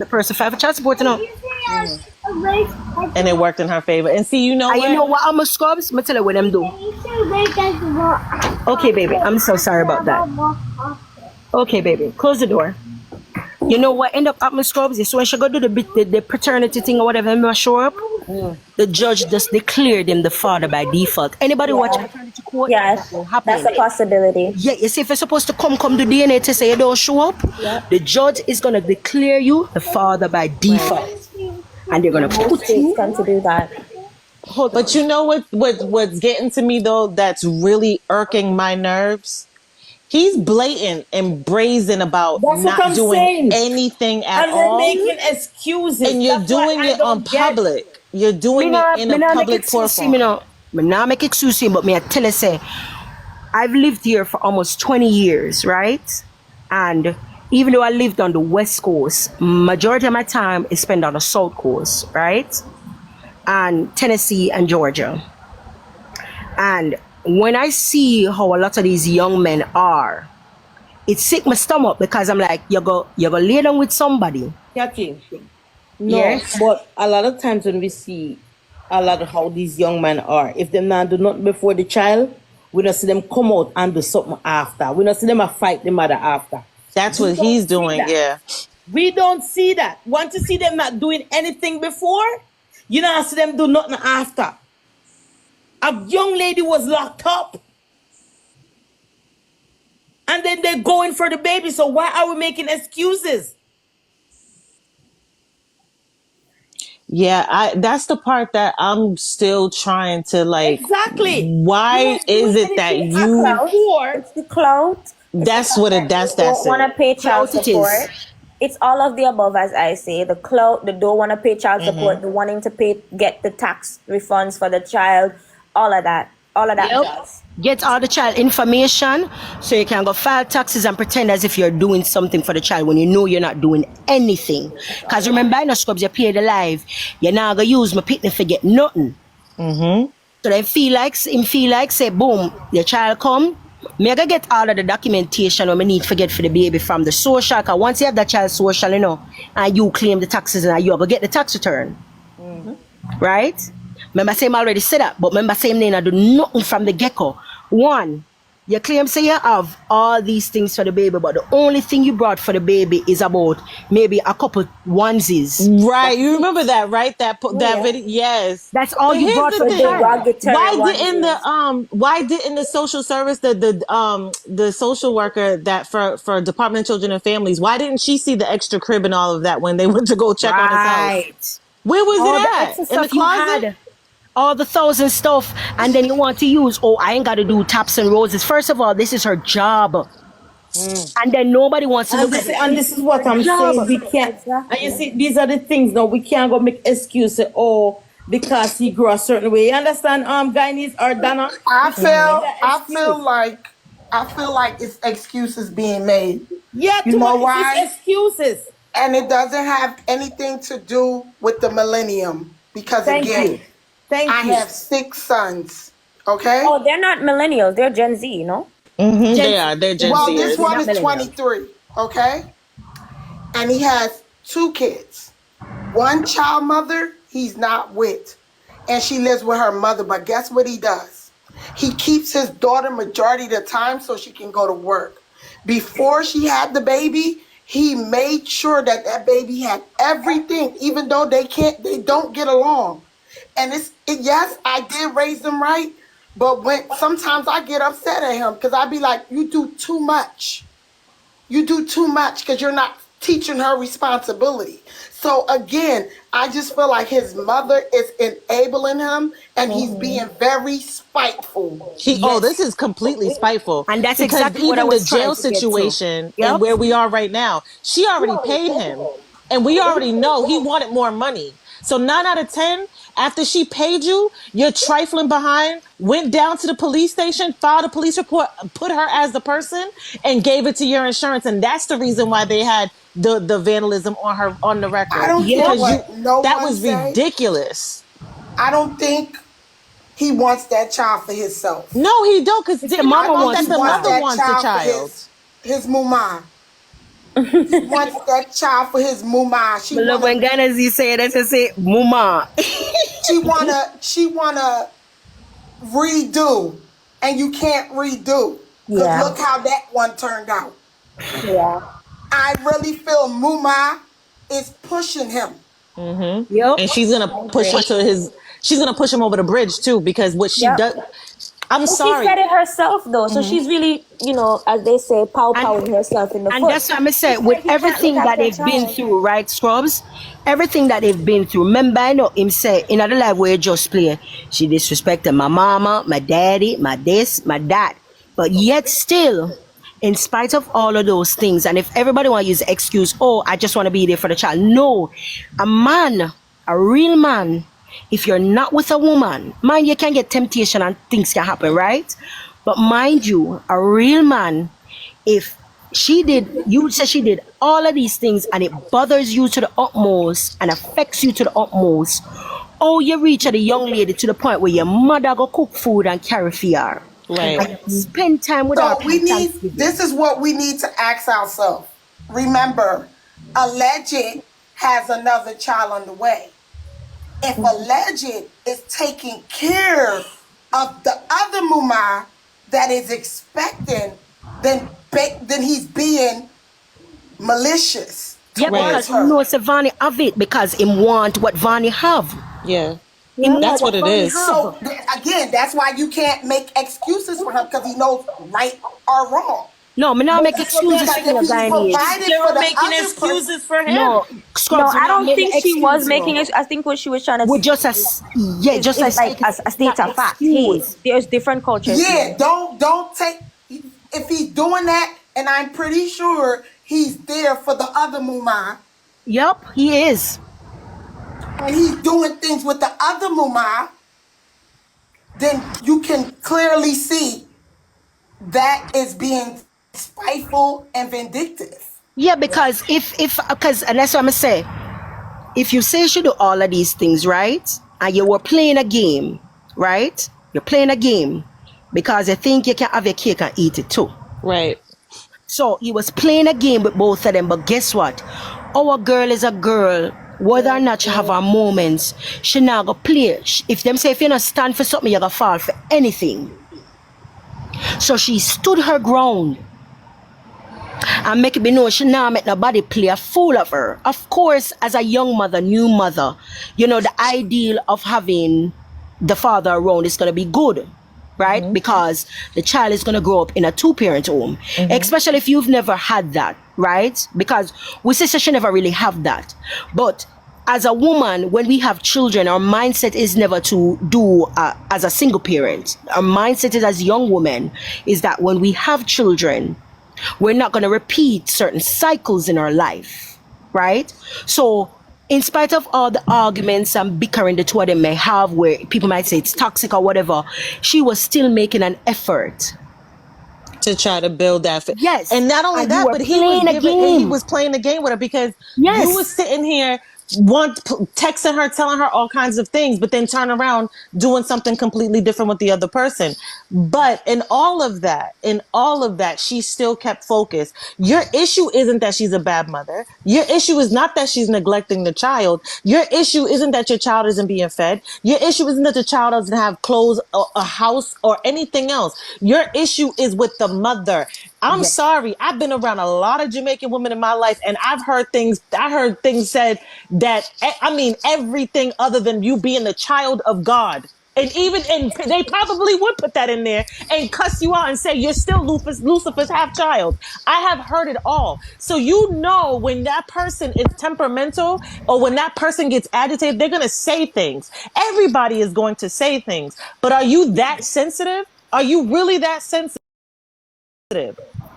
The person filed for child support, you know. And it worked in her favor. And see, you know And what? you know what, I'm a scrubs? I'm going to tell you what them do. Okay, baby. I'm so sorry about that. Okay, baby. Close the door. You know what end up happening, scrubs? Is when she go do the paternity thing or whatever, and show up, the judge just declared him the father by default. Anybody watch paternity court? Yes, That will happen. that's a possibility. Yeah, you see, if you're supposed to come do DNA test and you don't show up, the judge is gonna declare you the father by default, and they're gonna put you. Going to do that. But you know what's getting to me though? That's really irking my nerves. He's blatant and brazen about not doing anything at all. And they're making excuses. And you're doing it on public. You're doing it in a public platform. Me not make excuse, but me I tell you say, I've lived here for almost 20 years, right? And even though I lived on the West Coast, majority of my time is spent on the South Coast, right? And Tennessee and Georgia. And when I see how a lot of these young men are, it sick my stomach because I'm like, you go lay down with somebody. Cathy, no, but a lot of times when we see a lot of how these young men are, if them not do nothing before the child, we don't see them come out and do something after. We don't see them fight the mother after. That's what he's doing, yeah. We don't see that. Want to see them not doing anything before? You don't see them do nothing after. A young lady was locked up. And then they're going for the baby. So why are we making excuses? Yeah, that's the part that I'm still trying to like. Exactly. Why is it that you? It's the clout. That's what it. That's Don't want to pay child Clout it support. is. It's all of the above, as I say. The clout, the don't want to pay child support, the wanting to get the tax refunds for the child, all of that. Does. Get all the child information so you can go file taxes and pretend as if you're doing something for the child when you know you're not doing anything. Because remember, I know scrubs, you pay the life. You're not going to use my pitney for get nothing. So they feel like, say, boom, your child come. Me I go get all of the documentation when I need to get for the baby from the social. Because once you have that child social, you know, and you claim the taxes and you go get the tax return. Right? Remember say I already said that, but remember say I do nothing from the get-go. One, you claim say you have all these things for the baby, but the only thing you brought for the baby is about maybe a couple onesies. Right, you remember that, right? That video, yes. That's all you brought for the baby. Why didn't the social service, the social worker that for Department of Children and Families, why didn't she see the extra crib and all of that when they went to go check on his house? Where was all it at? In the closet? All the thousand stuff, and then you want to use, I ain't got to do taps and roses. First of all, this is her job. And then nobody wants to look at it. And this is what I'm saying. We can't. And you see, these are the things now. We can't go make excuses. Because he grew a certain way. You understand, Guyanese or Dana? I feel like it's excuses being made. Yeah, you know why? It's excuses. And it doesn't have anything to do with the millennium. Because I have 6 sons. Okay? Oh, they're not millennials. They're Gen Z, you know? They're Gen Z. Well, this one is 23. Okay? And he has 2 kids. One child mother he's not with. And she lives with her mother. But guess what he does? He keeps his daughter majority of the time so she can go to work. Before she had the baby, he made sure that baby had everything, even though they don't get along. And yes, I did raise them right, but sometimes I get upset at him because I be like, you do too much. You do too much because you're not teaching her responsibility. So again, I just feel like his mother is enabling him and he's being very spiteful. This is completely spiteful. And that's because exactly even what I was the jail trying to get to. situation and where we are right now, she already paid him. And we already know he wanted more money. So 9 out of 10, after she paid you, you're trifling behind, went down to the police station, filed a police report, put her as the person, and gave it to your insurance. And that's the reason why they had the vandalism on the record. I don't care that was ridiculous. I don't think he wants that child for himself. No, he don't, because the mother wants the child. His mama. He wants that child for his mama. I love when Ghana Z say that, she say, Muma. She wanna redo, and you can't redo. Cause Yeah. look how that one turned out. Yeah. I really feel Muma is pushing him. Yep. And she's gonna push him to his. She's gonna push him over the bridge too, because what she Yep. does. I'm And sorry. she said it herself though, so she's really, as they say, powering herself in the And foot. that's what I'm saying. With He can't look everything that after a they've been child. through, right, Scrubs? Everything that they've been through. Remember, I know him say in other life where he just play, she disrespected my mama, my daddy, my this, my that. But yet still, in spite of all of those things, and if everybody want to use the excuse, oh, I just want to be there for the child. No, a man, a real man, if you're not with a woman, mind you can get temptation and things can happen, right? But mind you, a real man, if you say she did all of these things and it bothers you to the utmost and affects you to the utmost, oh, you reach a young lady to the point where your mother go cook food and carry for her. Right. And spend time with her. So this is what we need to ask ourselves. Remember, alleged has another child on the way. If alleged is taking care of the other mama that is expecting, then he's being malicious. Yeah, Right. because he knows Ivany have it because him want what Vani have. Yeah. Him That's want what it Vani is. have. So again, that's why you can't make excuses for him, because he knows right or wrong. No, me not make Because excuses for if your he's guy. provided They for were the making other excuses for him. No, No, Scrubs, I don't make think no she was excuse, making no. it. I think what she was trying to With say just as yeah, is, just is as like a state of fact. Hey, excuse. there's different cultures. Yeah, here. don't take, if he's doing that, and I'm pretty sure he's there for the other muma, Yup, he is. and he's doing things with the other muma, then you can clearly see that is being spiteful and vindictive. Yeah, because because and that's what I'm gonna say. If you say you should do all of these things, right? And you were playing a game, right? You're playing a game because you think you can have your cake and eat it too. Right. So he was playing a game with both of them, but guess what? Our girl is a girl. Whether or not she have her moments, she not go play. If them say if you not stand for something, you gonna fall for anything. So she stood her ground and make it be known she not make nobody play a fool of her. Of course, as a young mother, new mother, the ideal of having the father around is gonna be good. Right? Because the child is going to grow up in a two-parent home. Especially if you've never had that, right? Because we say she never really have that. But as a woman, when we have children, our mindset is never to do as a single parent. Our mindset is as young women is that when we have children, we're not going to repeat certain cycles in our life, right? So in spite of all the arguments and bickering the two of them may have, where people might say it's toxic or whatever, she was still making an effort to try to build that. Yes. And not only And you that, were but playing he was playing the game with her, because Yes. you was sitting here texting her, telling her all kinds of things, but then turn around doing something completely different with the other person. But in all of that, she still kept focused. Your issue isn't that she's a bad mother. Your issue is not that she's neglecting the child. Your issue isn't that your child isn't being fed. Your issue isn't that the child doesn't have clothes or a house or anything else. Your issue is with the mother. I'm sorry. I've been around a lot of Jamaican women in my life, and I heard things said that, I mean, everything other than you being the child of God. And they probably would put that in there and cuss you out and say you're still Lucifer's half child. I have heard it all. So when that person is temperamental or when that person gets agitated, they're going to say things. Everybody is going to say things. But are you that sensitive? Are you really that sensitive?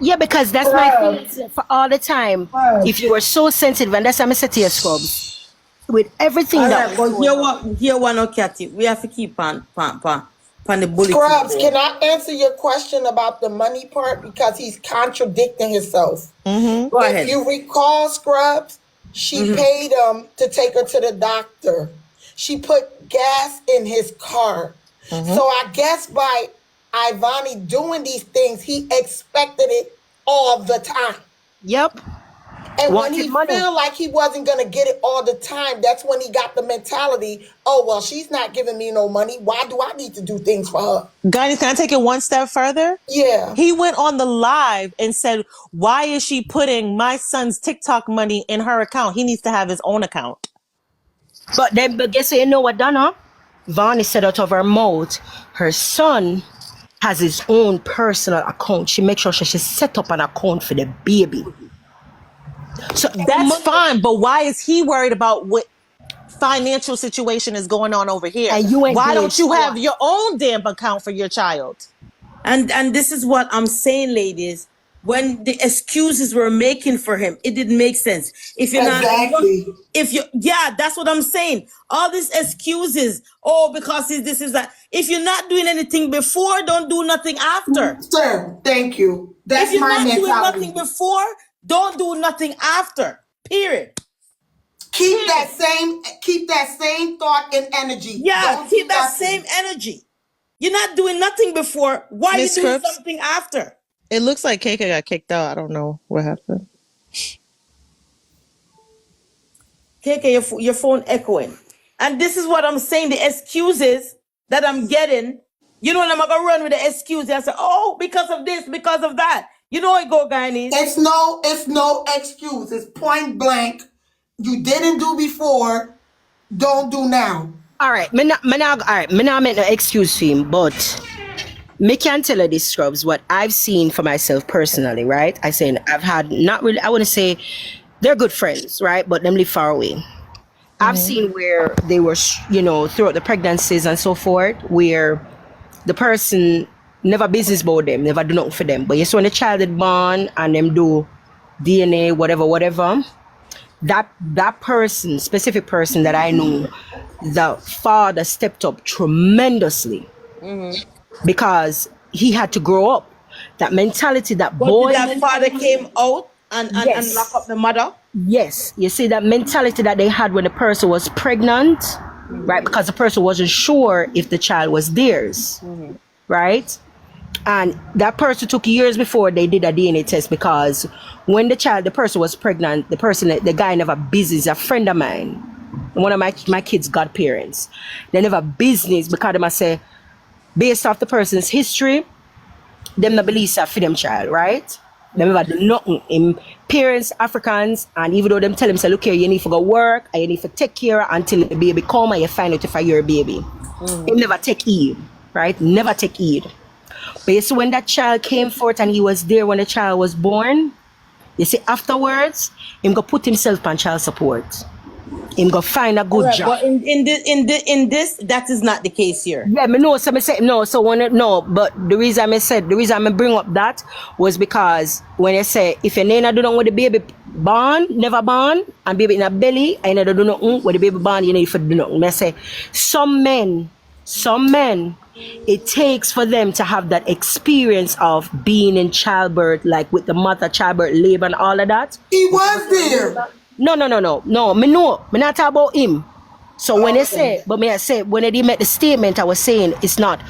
Yeah, because that's my thing for all the time. If you were so sensitive, and that's what I said to you, Scrubs, with everything All that right, but here one no Cathy. We have to keep on the bullet. Scrubs, can I answer your question about the money part? Because he's contradicting himself. Go ahead. If you recall, Scrubs, she paid him to take her to the doctor. She put gas in his car. So I guess by Ivany doing these things, he expected it all the time. Yep. And when Wanted he money. feel like he wasn't gonna get it all the time, that's when he got the mentality, oh well, she's not giving me no money. Why do I need to do things for her? Guys, can I take it one step further? Yeah. He went on the live and said, why is she putting my son's TikTok money in her account? He needs to have his own account. But then, but guess what, you know what, Donna? Vani said out of her mouth, her son has his own personal account. She makes sure she set up an account for the baby. So that's fine, but why is he worried about what financial situation is going on over here? And you why don't you have what? your own damn account for your child? And this is what I'm saying, ladies. When the excuses were making for him, it didn't make sense. If you're exactly. not, if you, yeah, that's what I'm saying. All these excuses, oh, because this is that. If you're not doing anything before, don't do nothing after. Sir, thank you. That's if you're my not mentality. doing nothing before, don't do nothing after. Period. Keep that same thought and energy. Yeah, Don't keep do that nothing. same energy. You're not doing nothing before. Why are you Miss doing Cripps? something after? It looks like KK got kicked out. I don't know what happened. KK, your phone echoing. And this is what I'm saying, the excuses that I'm getting. You know what, I'm going to run with the excuses. I say, oh, because of this, because of that. You know how it go, guys. It's no excuse. It's point blank. You didn't do before, don't do now. All right, me not make no excuse for him, but me can tell you this, Scrubs, what I've seen for myself personally, right? I saying I've had not really, I wouldn't say they're good friends, right? But them live far away. I've seen where they were, throughout the pregnancies and so forth, where the person never business about them, never do nothing for them. But yes, when the child is born and them do DNA, whatever, that person, specific person that I know, the father stepped up tremendously because he had to grow up. That mentality, that boy. That father came out and Yes. lock up the mother. Yes, you see that mentality that they had when the person was pregnant, right? Because the person wasn't sure if the child was theirs, right? And that person took years before they did a DNA test, because when the person was pregnant, the guy never business. A friend of mine, one of my kids' godparents, they never business because they must say, based off the person's history, them not believe for them child, right? They never do nothing. In parents, Africans, and even though them tell them, say, look here, you need to go work and you need to take care until the baby come and you find out if you're a baby. They never take heed, right? Never take heed. But you see, when that child came forth and he was there when the child was born, you see, afterwards, him go put himself on child support. Him go find a good job. But in this, that is not the case here. Yeah, me know. So me say no. So when but the reason I bring up that was because when you say if your nana do not with the baby born, never born, and baby in a belly, and you do not with the baby born, you know if you do not. Me say some men, it takes for them to have that experience of being in childbirth, like with the mother, childbirth, labor, and all of that. He was there. No. Me know. Me not talk about him. So when they say, when they made the statement, I was saying it's not.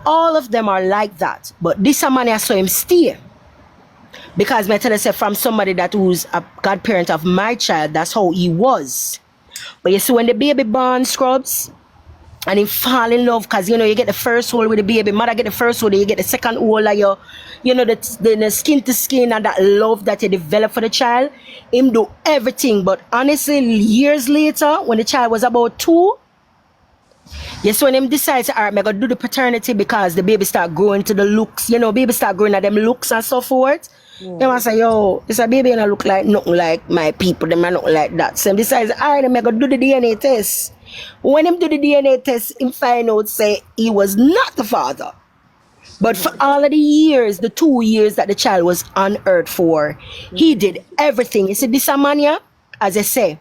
All of them are like that. But this man I saw him stay. Because me tell you, say, from somebody that who's a godparent of my child, that's how he was. But you see, when the baby born, Scrubs, and he fall in love, because you get the first hold with the baby, mother get the first hold, you get the second hold, like the skin to skin, and that love that you develop for the child. Him do everything. But honestly, years later, when the child was about 2, yes, when him decides, all right, I'm gonna do the paternity, because the baby start growing to the looks, baby start growing at them looks and so forth. They must say, yo, it's a baby and I look like nothing like my people, them are not like that. So him decides, all right, I'm gonna do the DNA test. When him do the DNA test, him find out, say, he was not the father. But for all of the years, the 2 years that the child was on earth for, he did everything. You see, this man here, as I say,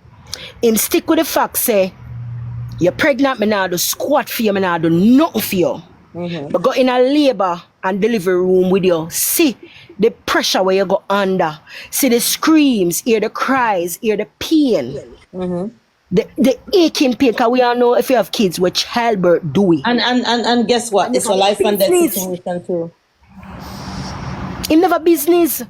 him stick with the fact, say, you're pregnant, me now do squat for you, me now do nothing for you. But go in a labor and delivery room with you. See the pressure where you go under. See the screams, hear the cries, hear the pain. The aching pain, because we all know if you have kids with childbirth, do we? And guess what? It's a life and death situation too. Him never business.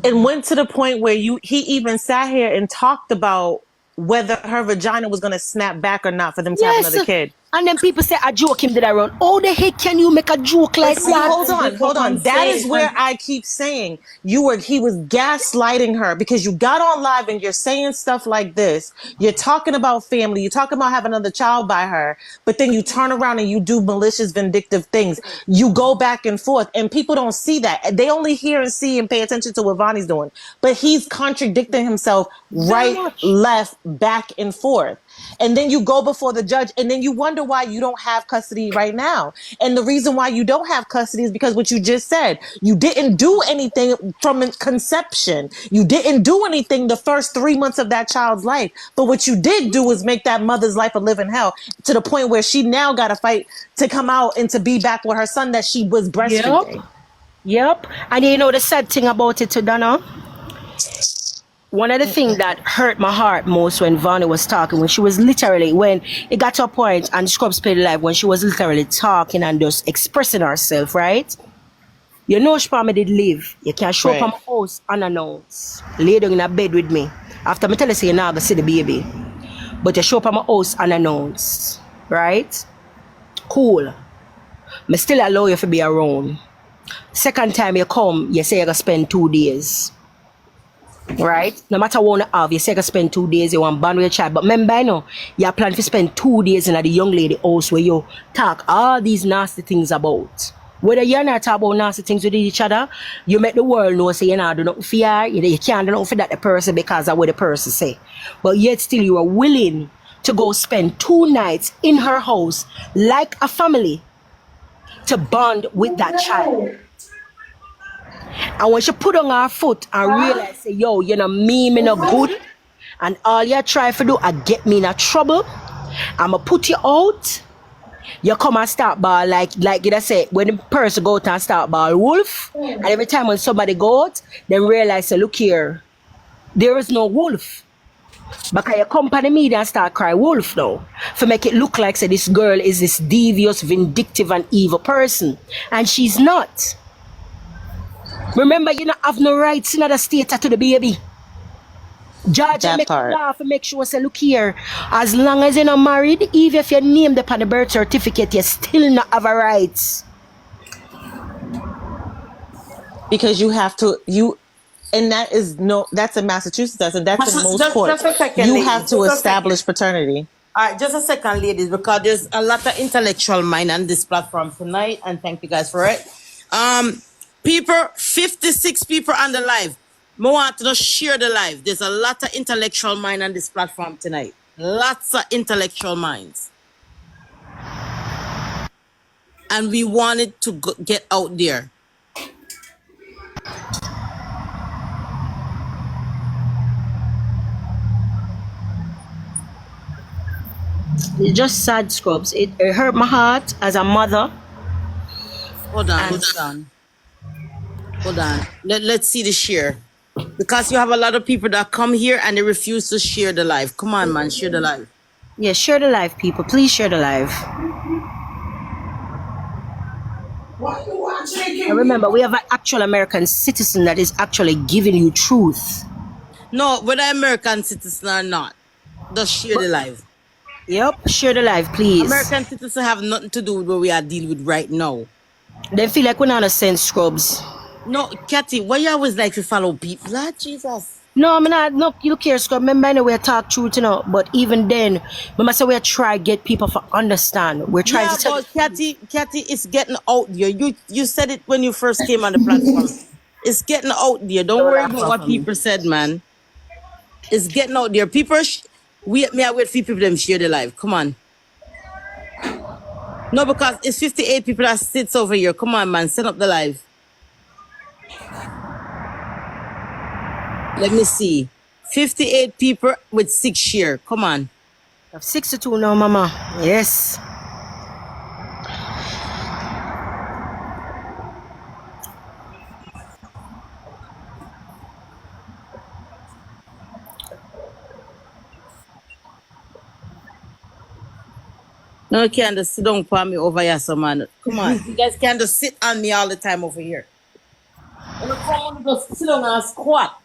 It went to the point where he even sat here and talked about whether her vagina was going to snap back or not for them to have Yes. another kid. And then people say, I joke him did I run. How the heck can you make a joke But like see, that? hold on. That is where I keep saying he was gaslighting her, because you got on live and you're saying stuff like this. You're talking about family. You're talking about having another child by her, but then you turn around and you do malicious, vindictive things. You go back and forth, and people don't see that. They only hear and see and pay attention to what Ivany's doing, but he's contradicting himself Very right, much. left, back and forth. And then you go before the judge, and then you wonder why you don't have custody right now. And the reason why you don't have custody is because what you just said. You didn't do anything from conception. You didn't do anything the first 3 months of that child's life. But what you did do is make that mother's life a living hell, to the point where she now got to fight to come out and to be back with her son that she was breastfeeding. Yep. And you know the sad thing about it, Donna? One of the things that hurt my heart most when Vonnie was talking, when she was literally, when it got to a point, and Scrubs played live, when she was literally talking and just expressing herself, right? You know she probably did live. You can show up at my house unannounced. Lay down in a bed with me. After me tell you, say you're not going to see the baby. But you show up at my house unannounced. Right? Cool. Me still allow you to be around. Second time you come, you say you're going to spend 2 days. Right? No matter what you have, you say you can spend 2 days, you want to bond with your child. But remember, you know, you plan to spend 2 days in the young lady house where you talk all these nasty things about. Whether you're not talking about nasty things with each other, you make the world know, say, you know, do nothing for you can't do nothing for that the person because of what the person say. But yet still you are willing to go spend 2 nights in her house like a family to bond with that child. And when she put on her foot and realize, say, yo, you know, me no good, and all you try to do is get me in a trouble, I'ma put you out. You come and start ball like you say, when the person go out and start ball wolf, and every time when somebody go out, they realize, say, look here, there is no wolf. Because you come on the media and start cry wolf now, to make it look like, say, this girl is this devious, vindictive, and evil person, and she's not. Remember, you don't have no rights in the state to the baby. Judge, That make part. laugh and make sure, say, look here, as long as you're not married, even if you're named upon the birth certificate, you still not have a rights. Because you have to, and that's in Massachusetts, and that's in most courts. Just a second, You ladies. have to establish paternity. All right, just a second, ladies, because there's a lot of intellectual mind on this platform tonight, and thank you guys for it. People, 56 people on the live. I want to just share the live. There's a lot of intellectual mind on this platform tonight. Lots of intellectual minds. And we wanted to get out there. It's just sad, Scrubs. It hurt my heart as a mother. Hold on. Let's see the share. Because you have a lot of people that come here and they refuse to share the live. Come on, man, share the live. Yeah, share the live, people. Please share the live. Why you watching? And remember, we have an actual American citizen that is actually giving you truth. No, whether American citizen or not, just share the live. Yep, share the live, please. American citizens have nothing to do with what we are dealing with right now. They feel like we're not a sense, Scrubs. No, Cathy, why you always like to follow people? Lord Jesus. No, I'm not. No, you look here, Scrub. Remember, I know we talk truth, you know. But even then, remember, say we try to get people to understand. We're trying to tell. But Cathy, it's getting out there. You said it when you first came on the platform. It's getting out there. Don't worry about what people said, man. It's getting out there. People, wait for people them share the live. Come on. No, because it's 58 people that sits over here. Come on, man. Set up the live. Let me see. 58 people with 6 share. Come on. 62 now, Mama. Yes. No, you can't just sit down for me over here, so man. Come on. You guys can't just sit on me all the time over here. just sit down and squat.